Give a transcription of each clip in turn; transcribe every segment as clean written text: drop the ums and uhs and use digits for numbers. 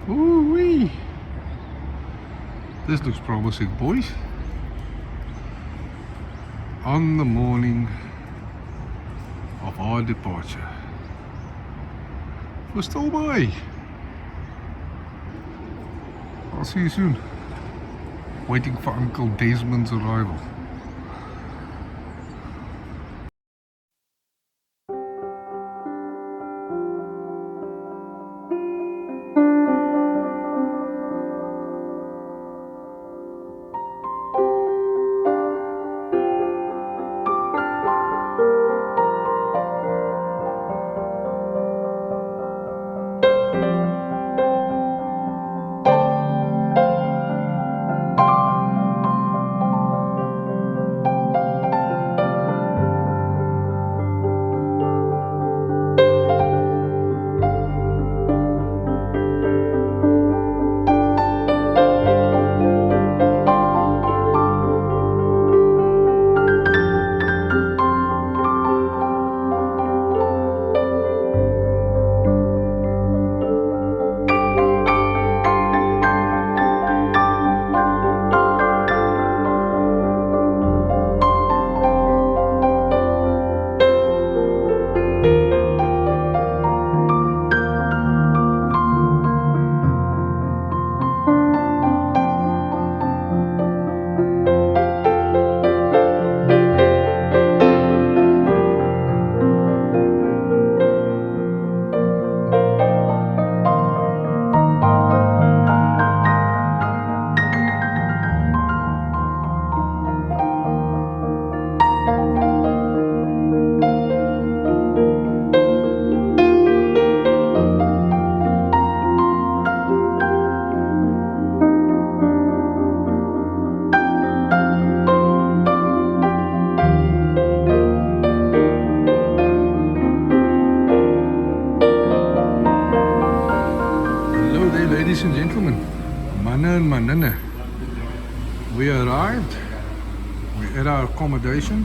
Ooh wee! This looks promising, boys. On the morning of our departure for Stilbaai. I'll see you soon. Waiting for Uncle Desmond's arrival. Ladies and gentlemen, manne and maninne, we arrived. We're at our accommodation,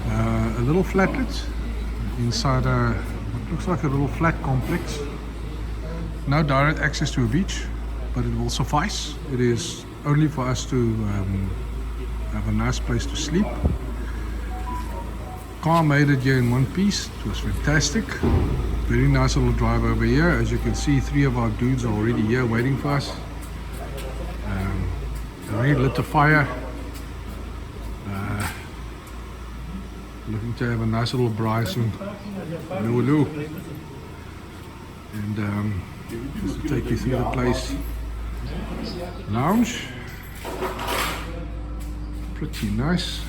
a little flatlet inside what looks like a little flat complex. No direct access to a beach, but it will suffice. It is only for us to have a nice place to sleep. Car made it here in one piece. It was fantastic. Very nice little drive over here. As you can see, 3 of our dudes are already here waiting for us. Already lit the fire. Looking to have a nice little braai soon. Hello. And just to take you through the place. Lounge. Pretty nice.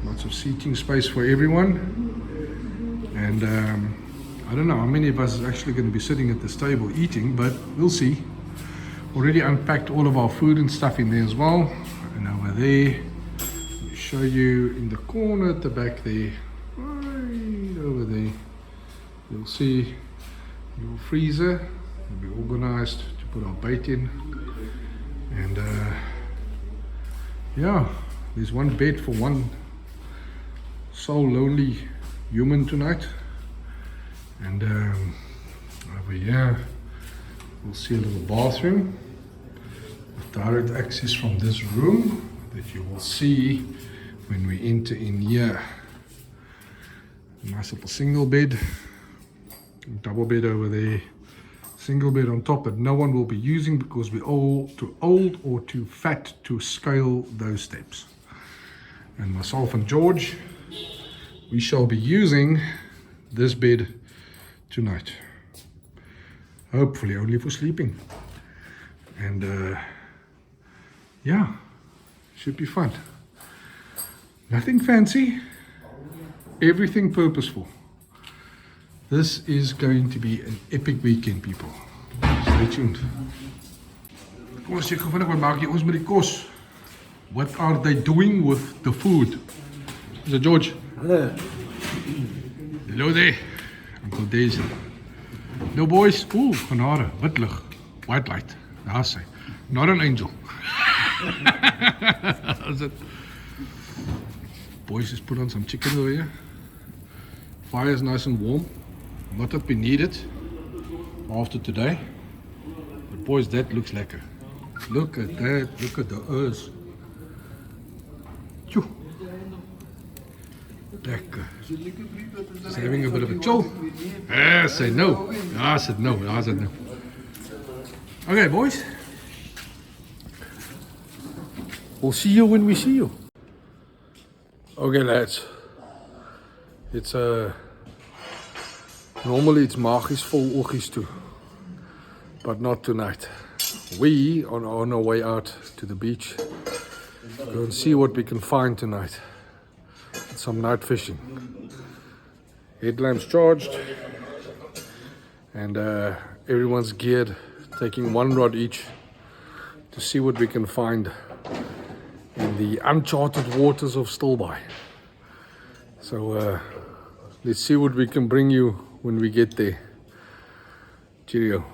Lots of seating space for everyone. And I don't know how many of us is actually going to be sitting at this table eating, but we'll see. Already unpacked all of our food and stuff in there as well. And over there, let me show you in the corner at the back there, right over there, you'll see a little freezer. It'll be organized to put our bait in. And yeah, there's one bed for one soul lonely human tonight. And over here we'll see a little bathroom with direct access from this room that you will see when we enter in here. A nice little single bed, double bed over there, single bed on top that no one will be using because we're all too old or too fat to scale those steps. And myself and George, we shall be using this bed tonight, hopefully only for sleeping. And yeah, should be fun. Nothing fancy, everything purposeful. This is going to be an epic weekend, people. Stay tuned. Kom ons kyk gou vinnig wat maak jy ons met die kos. What are they doing with the food? Is it George? Hello. Hello there. Uncle Daisy. No boys. Ooh, genade. Wit lig. White light. Daar's hy. Not an angel. Is it? Boys just put on some chicken over here. Fire is nice and warm. Not that we need it after today. Boys, that looks lekker. Look at that, look at the earth. Phew. Lekker. Just having a bit of a chill. I said no. I said no. I said no. Okay, boys. We'll see you when we see you. Okay, lads. It's normally it's magisch vol oogjes too, but not tonight. We are on our way out to the beach. Go and see what we can find tonight. Some night fishing. Headlamps charged, and everyone's geared, taking one rod each to see what we can find in the uncharted waters of Stilbaai. So let's see what we can bring you when we get there. Cheerio.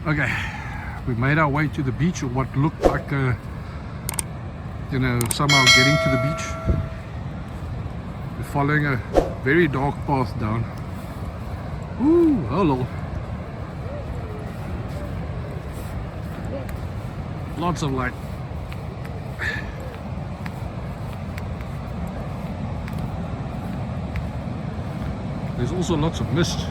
Okay, we made our way to the beach, or what looked like somehow getting to the beach. We're following a very dark path down. Ooh, hello. Lots of light. There's also lots of mist.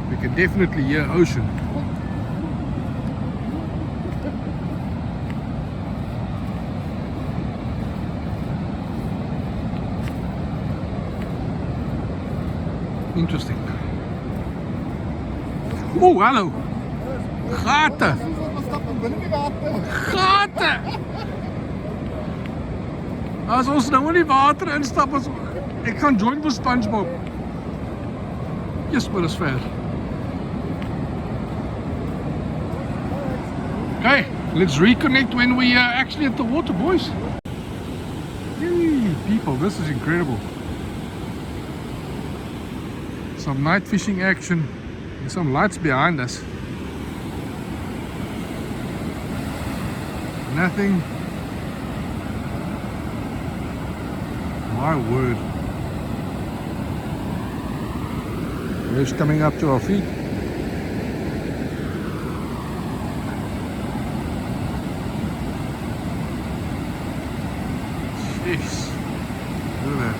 We can definitely hear ocean. Interesting. Oh, hallo. Gaten. Gaten. As ons nou in die water instap, ek gaan join vir SpongeBob. Yes, maar is ver. Okay, let's reconnect when we are actually at the water, boys. Hey, people, this is incredible. Some night fishing action. There's some lights behind us. Nothing. My word. Waves coming up to our feet. Jeez. Look at that.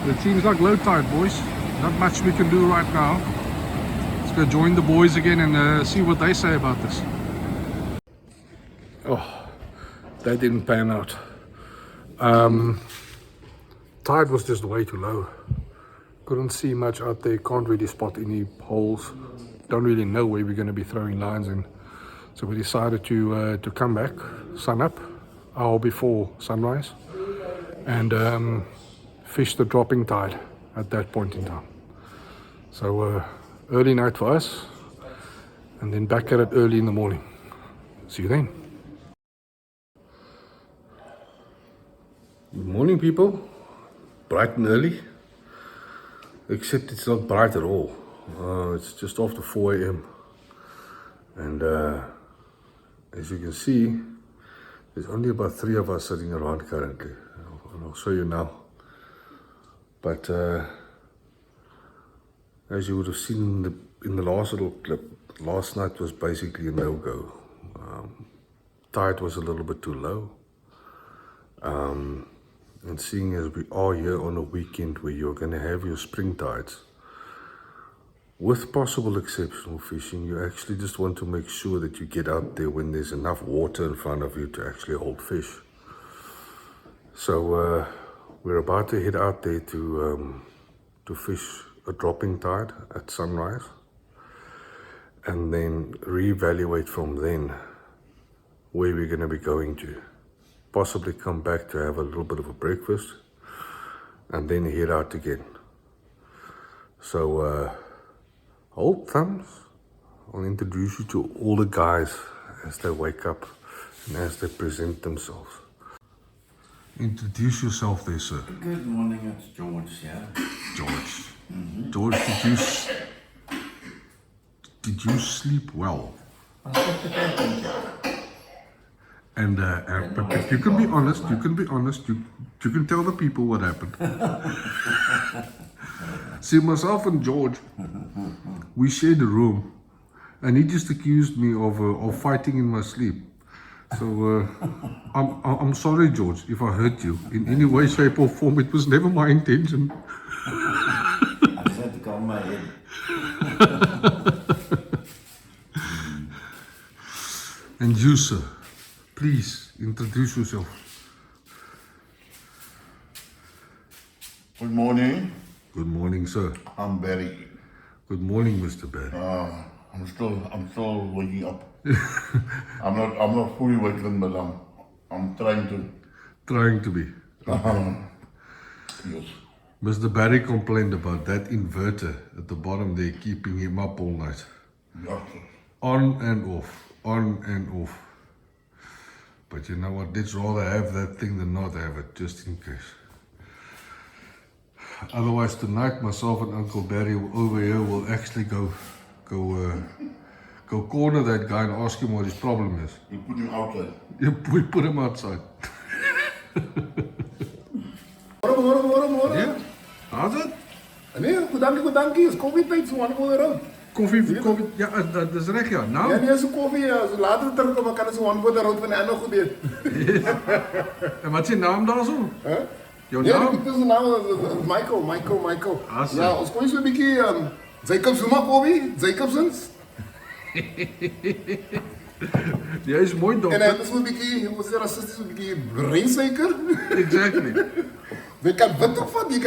It seems like low tide, boys. Not much we can do right now. Let's go join the boys again and see what they say about this. Oh, that didn't pan out. Tide was just way too low. Couldn't see much out there. Can't really spot any holes. Don't really know where we're going to be throwing lines in. So we decided to come back, sun up, hour before sunrise, and fish the dropping tide at that point in time. So early night for us, and then back at it early in the morning. See you then. Good morning, people. Bright and early, except it's not bright at all. It's just after 4 a.m. and as you can see, there's only about 3 of us sitting around currently, and I'll show you now. But as you would have seen in the last little clip, last night was basically a no-go. Tide was a little bit too low. And seeing as we are here on a weekend where you're going to have your spring tides, with possible exceptional fishing, you actually just want to make sure that you get out there when there's enough water in front of you to actually hold fish. So we're about to head out there to fish a dropping tide at sunrise, and then reevaluate from then where we're going to be going to. Possibly come back to have a little bit of a breakfast, and then head out again. So hold thumbs. I'll introduce you to all the guys as they wake up and as they present themselves. Introduce yourself there, sir. Good morning, it's George here. George. George, did you sleep well? And but you can be honest. You can be honest. You can tell the people what happened. See, myself and George, we shared a room, and he just accused me of fighting in my sleep. So I'm sorry, George, if I hurt you in any way, shape, or form. It was never my intention. I just had to calm my head. And you, sir, please introduce yourself. Good morning. Good morning, sir. I'm Barry. Good morning, Mr. Barry. I'm still waking up. I'm not fully waking, but I'm trying to. Trying to be. Yes. Mr. Barry complained about that inverter at the bottom there, keeping him up all night. Yes. On and off, on and off. But you know what, let's rather have that thing than not have it, just in case. Otherwise tonight, myself and Uncle Barry over here will actually go corner that guy and ask him what his problem is. We put him outside. We put him outside. Môre. Yeah? How's it? Nee, goed dankie. Is koffietyd so aan die road. Koffie, ja, dat is reg, ja. Nou? Ja, nee, so koffie, so later terugkom, kan ons aan die road van die ander goed eet. En wat is je naam daar zo? Hè? Jouw Nee, naam? dit is die naam Michael. Awesome. Ja, ons kom so 'n bietjie Jacobs Zuma koffie, Jacobsons. Jy is mooi, En dokter. dit is so 'n bietjie, ons sê rassisties, so 'n bietjie breinsuiker. Exactly. Jy kan wit of wat, jy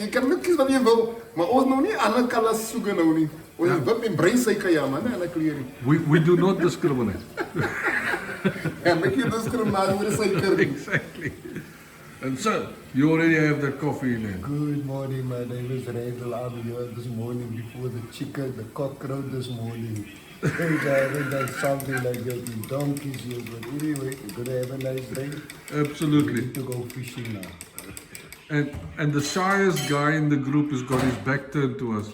kan net kies wat jy wil, maar ons nou nie ander kallas soek nou nie. Ons wit en breinsuiker ja man, en 'n kleurie. We do not discriminate. Ja, maak jy diskriminasie oor suiker. Exactly. And so, you already have that coffee in there. Good morning, my name is Randall. I'm here this morning before the chicken, the cock crowed this morning. I haven't done something like that in donkeys here, but anyway, we're gonna have a nice day. We Absolutely. need to go fishing now. And the shyest guy in the group has got his back turned to us.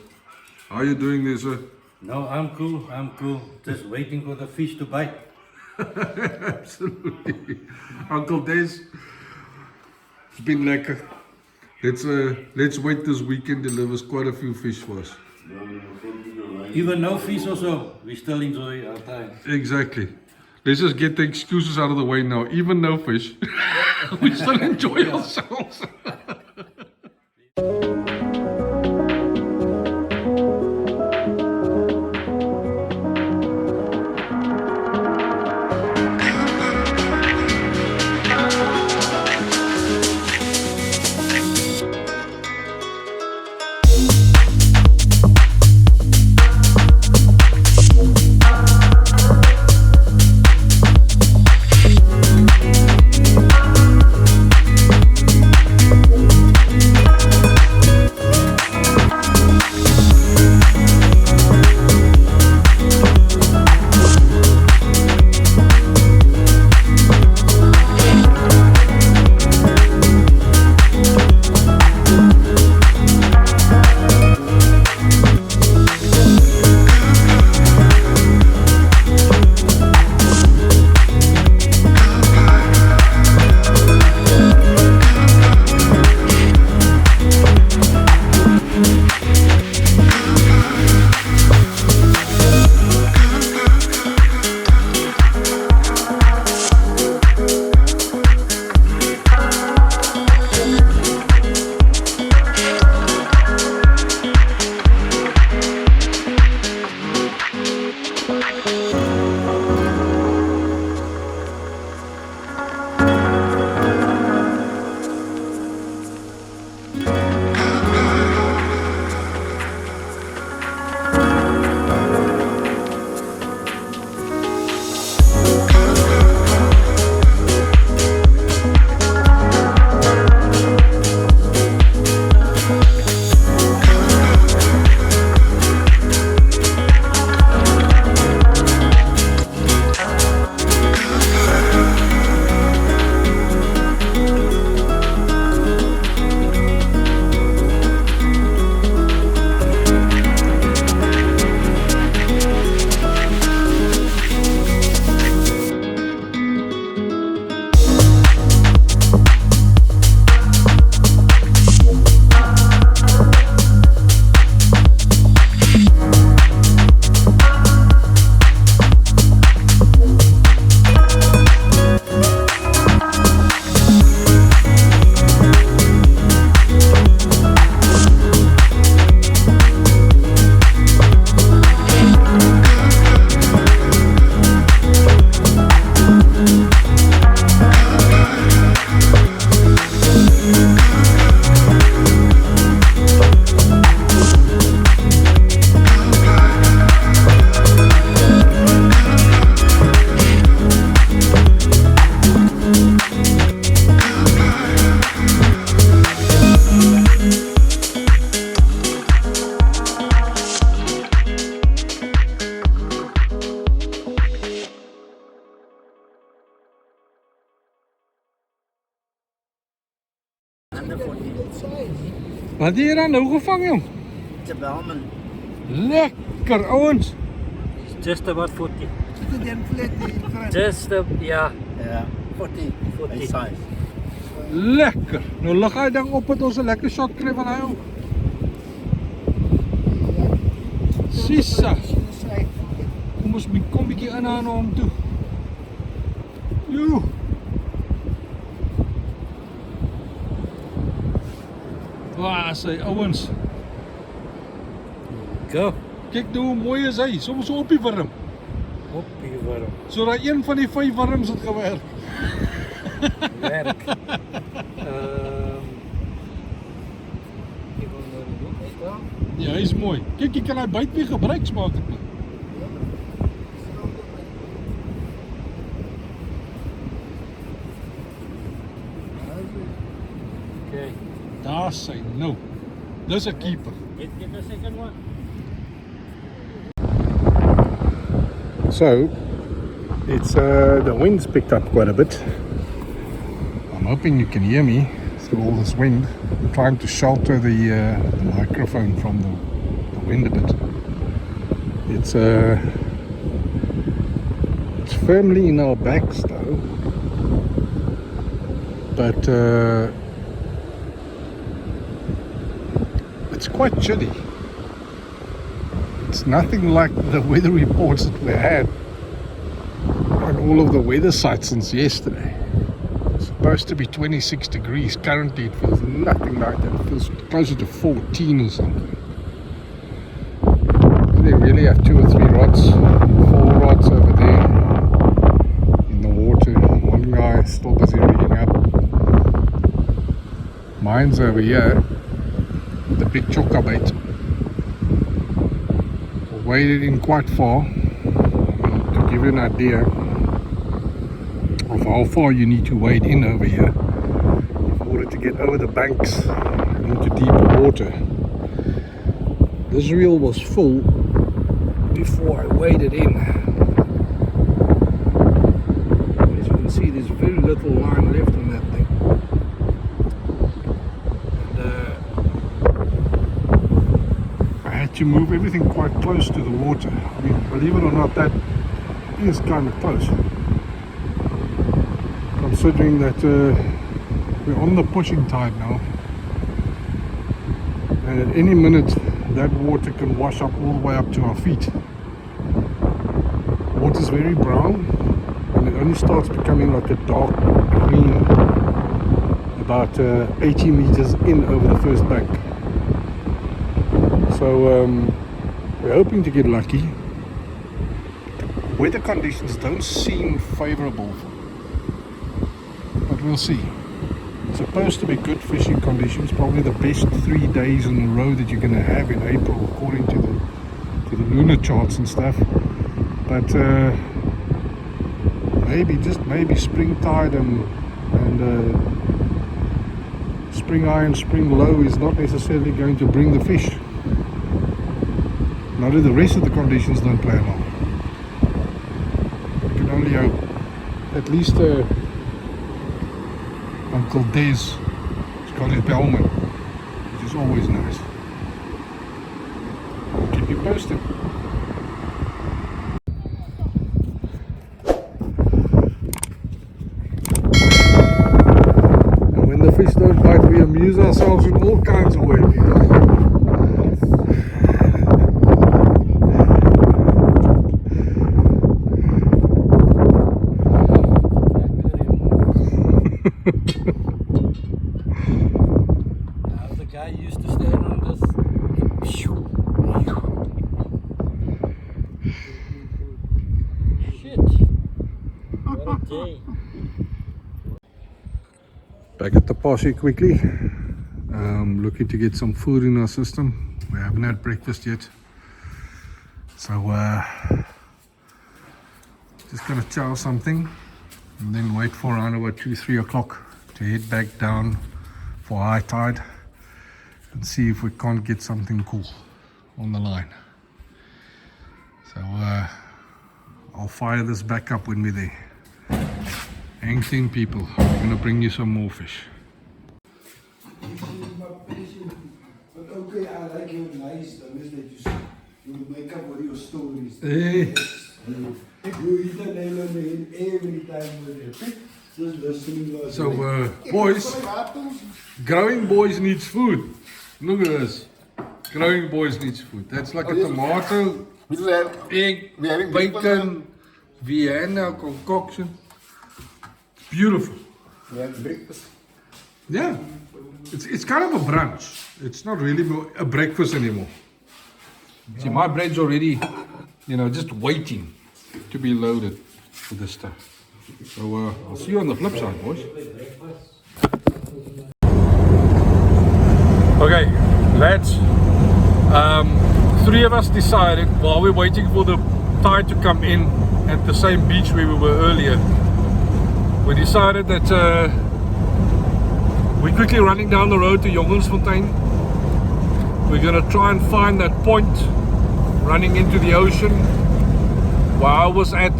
How are you doing there, sir? No, I'm cool. Just waiting for the fish to bite. Absolutely. Uncle Des, it's been lekker. Let's wait this weekend delivers quite a few fish for us. Even no fish also, we still enjoy our time. Exactly. Let's just get the excuses out of the way now. Even no fish, we still enjoy ourselves. under 40. Wat het jy dan nou gevang, jong? It's a Bellman. Lekker, ouens. Just about 40. Yeah. Just, yeah. Yeah, 40. 40. A size. Lekker. Nou lig hy ding op dat ons 'n lekker shot kry van hy ook. Sissa. Kom bietjie in aan hom toe. Jo. Waar sy ouens. Go. Kyk nou hoe mooi is hy, soms op die wurm. Op die warm. So daai een van die 5 wurms het gewerk. Werk. Ja, hy is mooi. Kyk, jy kan hy byt weer gebruik, smaak dit nie. Okay. Daar sy nou. Dis 'n keeper. Get the second one. So, it's the wind's picked up quite a bit. I'm hoping you can hear me through all this wind. I'm trying to shelter the microphone from the wind a bit. It's firmly in our backs though, but it's quite chilly. It's nothing like the weather reports that we had on all of the weather sites since yesterday. It's supposed to be 26 degrees. Currently it feels nothing like that. It feels closer to 14 or something. They really have 2 or 3 rods, 4 rods over there in the water. One guy is still busy rigging up. Mine's over here with the big choker bait. Waded in quite far to give you an idea of how far you need to wade in over here in order to get over the banks and into deeper water. This reel was full before I waded in. As you can see, there's very little line left on that thing. To move everything quite close to the water. I mean, believe it or not, that is kind of close. Considering that we're on the pushing tide now, and at any minute that water can wash up all the way up to our feet. Water's very brown, and it only starts becoming like a dark green about 80 meters in over the first bank. So we're hoping to get lucky. Weather conditions don't seem favorable, but we'll see. It's supposed to be good fishing conditions, probably the best 3 days in a row that you're going to have in April according to the lunar charts and stuff. But maybe spring tide and spring high and spring low is not necessarily going to bring the fish. Now the rest of the conditions don't play along. You can only hope. At least Uncle Des has got his Bellman, which is always nice. I'll keep you posted. And when the fish don't bite, we amuse ourselves in all kinds of ways. The guy used to stand on this. Shit. What a day. Back at the posse quickly. Looking to get some food in our system. We haven't had breakfast yet. So just gonna chow something and then wait for around about 2-3 o'clock to head back down for high tide and see if we can't get something cool on the line. So I'll fire this back up when we're there. Hang in, people. I'm gonna bring you some more fish. my passion. But okay, I like your nice though, is that you make up all your stories. Hey. You hit the nail on the head every time with it. Just listening. So, boys, growing boys needs food. Look at this. Growing boys needs food. That's like a tomato, egg, we having bacon, Vienna concoction. Beautiful. Yeah, breakfast. Yeah, it's kind of a brunch. It's not really a breakfast anymore. See, my bread's already, just waiting to be loaded for this stuff. So I'll see you on the flip side, boys. Okay, lads. Three of us decided while we're waiting for the tide to come in at the same beach where we were earlier. We decided that we're quickly running down the road to Jongensfontein. We're gonna try and find that point running into the ocean where I was at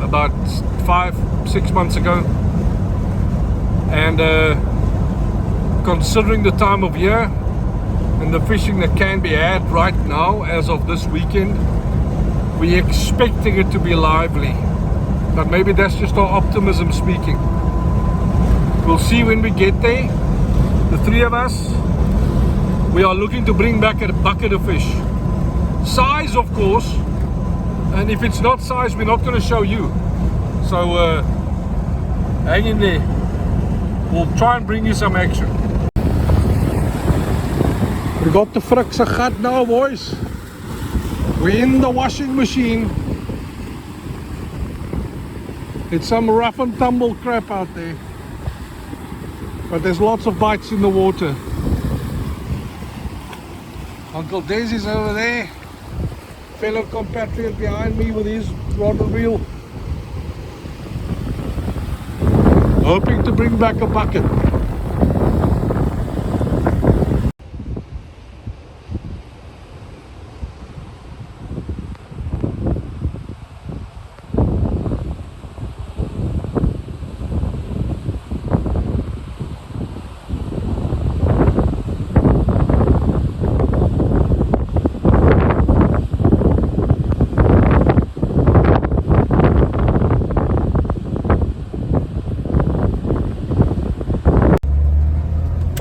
about 5-6 months ago. And considering the time of year and the fishing that can be had right now as of this weekend, we're expecting it to be lively. But maybe that's just our optimism speaking. We'll see when we get there. The three of us, we are looking to bring back a bucket of fish. Size, of course. And if it's not size, we're not going to show you. So hang in there. We'll try and bring you some action. We got the frikse gat now, boys. We're in the washing machine. It's some rough and tumble crap out there. But there's lots of bites in the water. Uncle Daisy's over there. Fellow compatriot behind me with his rod and reel. Hoping to bring back a bucket.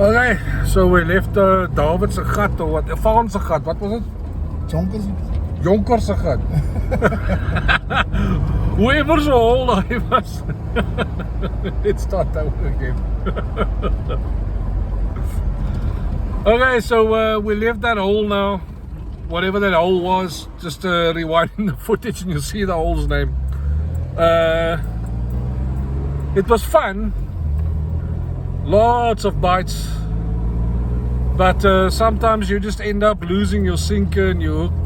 Okay, so we left David's gat or what? Vaughn's gat, what was it? Jonker's gat. Whoever's a hole I was. Let's start over again. Okay, so we left that hole now. Whatever that hole was, just rewinding the footage and you'll see the hole's name. It was fun. Lots of bites, but sometimes you just end up losing your sinker and your hook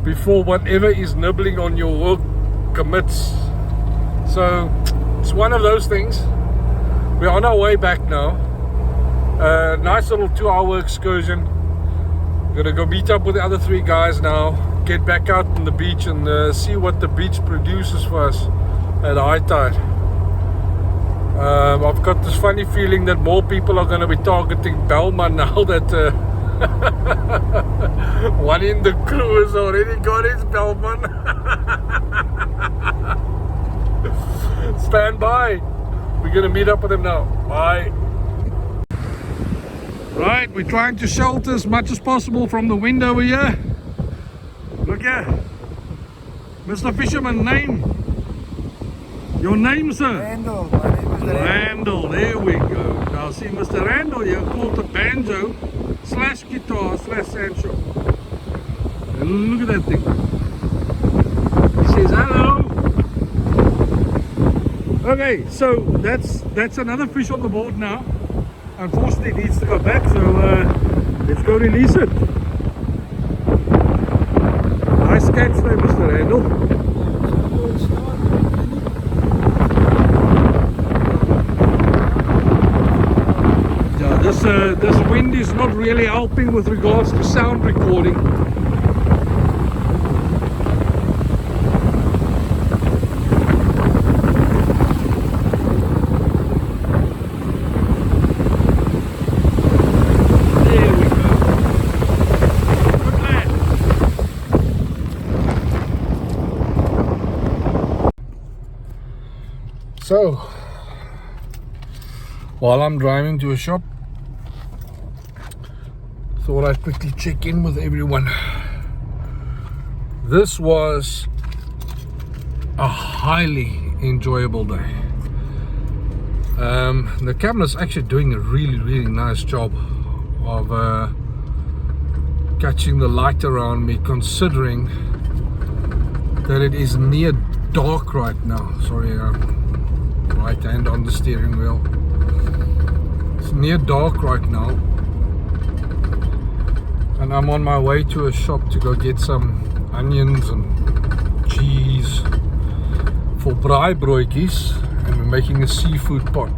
before whatever is nibbling on your hook commits. So it's one of those things. We're on our way back now. Nice little 2-hour excursion. We're gonna go meet up with the other 3 guys now, get back out on the beach and see what the beach produces for us at high tide. I've got this funny feeling that more people are going to be targeting Belma now that one in the crew has already got his Belman. Stand by. We're going to meet up with him now. Bye. Right, we're trying to shelter as much as possible from the wind over here. Look here. Mr. Fisherman, name. Your name, sir? Randall, my name is Randall, there we go. Now see Mr. Randall here called the banjo / guitar / sancho. And look at that thing. He says hello. Okay, so that's another fish on the board now. Unfortunately it needs to go back, so let's go release it. Nice catch there, Mr. Randall. This wind is not really helping with regards to sound recording. So, while I'm driving to a shop, thought I'd quickly check in with everyone. This was a highly enjoyable day. The camera's actually doing a really nice job of catching the light around me, considering that it is near dark right now. Sorry, right hand on the steering wheel. It's near dark right now, and I'm on my way to a shop to go get some onions and cheese for braaibroodjies, and we're making a seafood pot.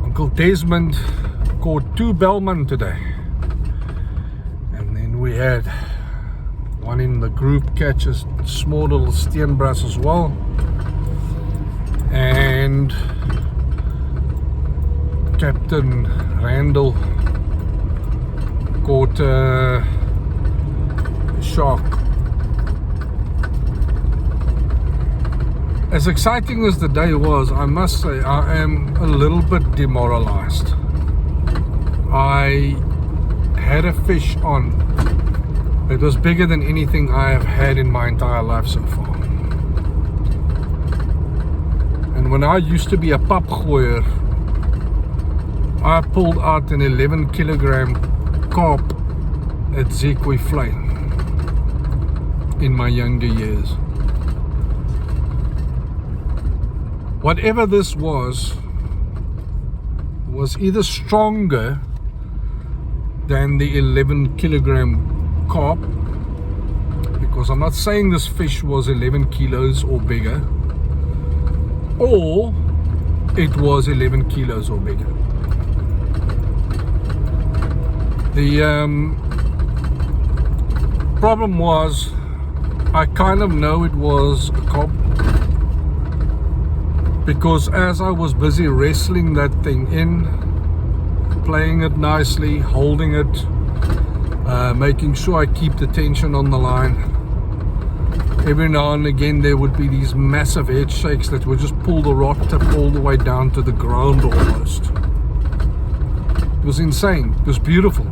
Uncle Desmond caught 2 bellman today, and then we had one in the group catch a small little steenbras as well, and Captain Randall caught a shark. As exciting as the day was, I must say I am a little bit demoralized. I had a fish on. It was bigger than anything I have had in my entire life so far. And when I used to be a papgooier, I pulled out an 11 kilogram carp at Zeekoevlei in my younger years. Whatever this was either stronger than the 11 kilogram carp, because I'm not saying this fish was 11 kilos or bigger, or it was 11 kilos or bigger. The problem was, I kind of know it was a carp, because as I was busy wrestling that thing in, playing it nicely, holding it, making sure I keep the tension on the line, every now and again there would be these massive head shakes that would just pull the rod tip all the way down to the ground almost. It was insane. It was beautiful.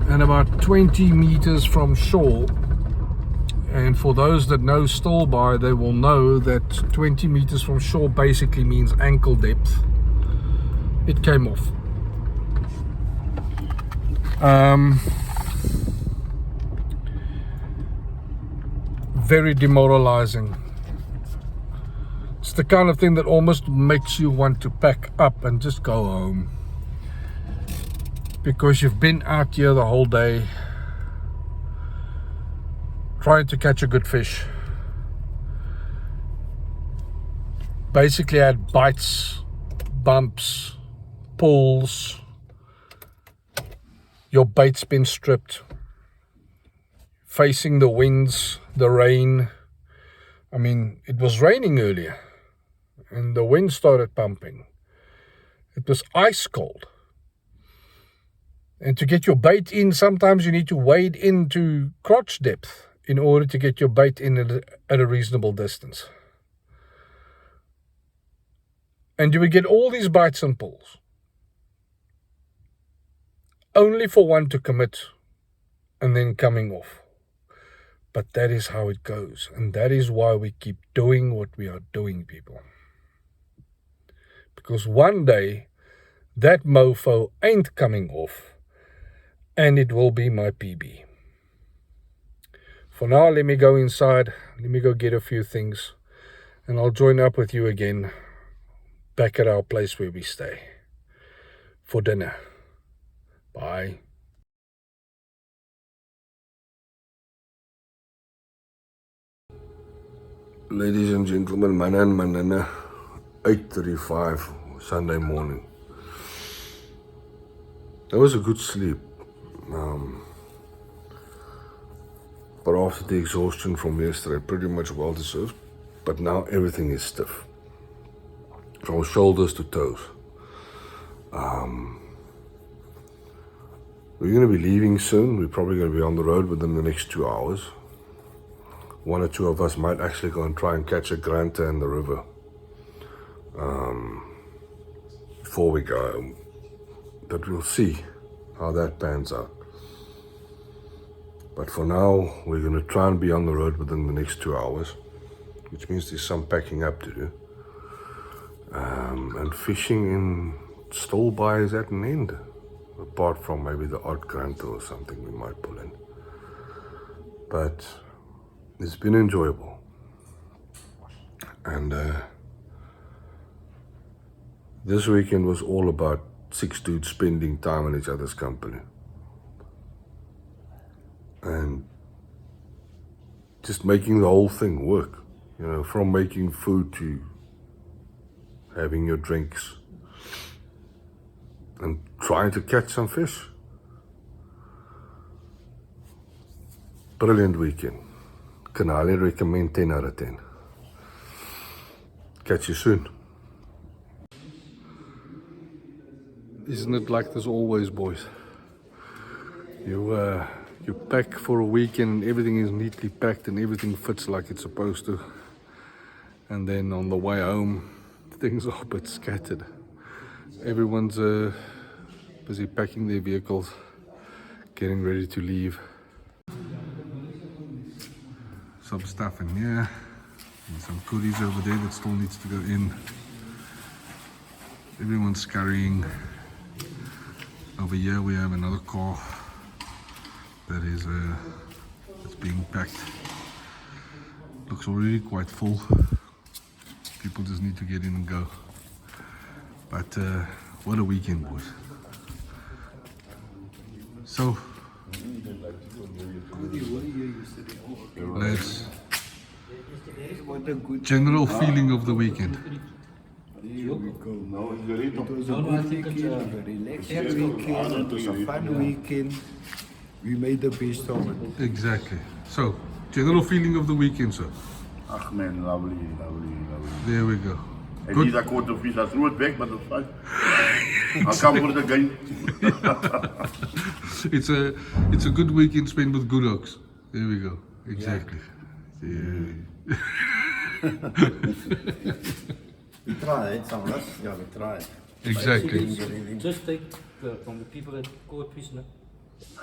And about 20 meters from shore, and for those that know Stilbaai, they will know that 20 meters from shore basically means ankle depth. It came off. Very demoralizing. It's the kind of thing that almost makes you want to pack up and just go home, because you've been out here the whole day trying to catch a good fish. Basically had bites, bumps, pulls, your bait's been stripped, facing the winds, the rain. I mean, it was raining earlier and the wind started pumping. It was ice cold. And to get your bait in, sometimes you need to wade into crotch depth in order to get your bait in at a reasonable distance. And you would get all these bites and pulls, only for one to commit and then coming off. But that is how it goes. And that is why we keep doing what we are doing, people. Because one day, that mofo ain't coming off, and it will be my PB. For now, let me go inside. Let me go get a few things, and I'll join up with you again back at our place where we stay for dinner. Bye. Ladies and gentlemen, Mana and Manana, 8:35 Sunday morning. That was a good sleep. But after the exhaustion from yesterday, pretty much well deserved. But now everything is stiff, from shoulders to toes. We're going to be leaving soon. We're probably going to be on the road within the next 2 hours. one or two of us might actually go and try and catch a granta in the river before we go home. But we'll see how that pans out. But for now, we're going to try and be on the road within the next 2 hours, which means there's some packing up to do. And fishing in Stilbaai is at an end, apart from maybe the odd granta or something we might pull in. But it's been enjoyable. And this weekend was all about 6 dudes spending time in each other's company. And just making the whole thing work. You know, from making food to having your drinks and trying to catch some fish. Brilliant weekend. Can highly recommend 10 out of 10. Catch you soon. Isn't it like this always, boys? You pack for a weekend and everything is neatly packed and everything fits like it's supposed to. And then on the way home, things are a bit scattered. Everyone's busy packing their vehicles, getting ready to leave. Some stuff in here, and some goodies over there that still needs to go in. Everyone's scurrying. Over here we have another car that is it's being packed. Looks already quite full. People just need to get in and go. But what a weekend, boys. So let's general feeling of the weekend. Here we go. No, it's very It was a good weekend, a relaxing weekend, it was a fun weekend. We made the best of it. Exactly. So general feeling of the weekend, sir. Ach man, lovely. There we go. En Good. die dat korte vis, dat groot weg, maar dat is fijn. I come for the game. It's a good weekend spent with good oaks. There we go. Exactly. Yeah. We tried, some of us. Yeah, we tried. Exactly. Just take from the people that caught fish now.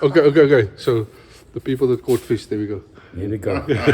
Okay. So the people that caught fish, there we go. Here we go. Yeah.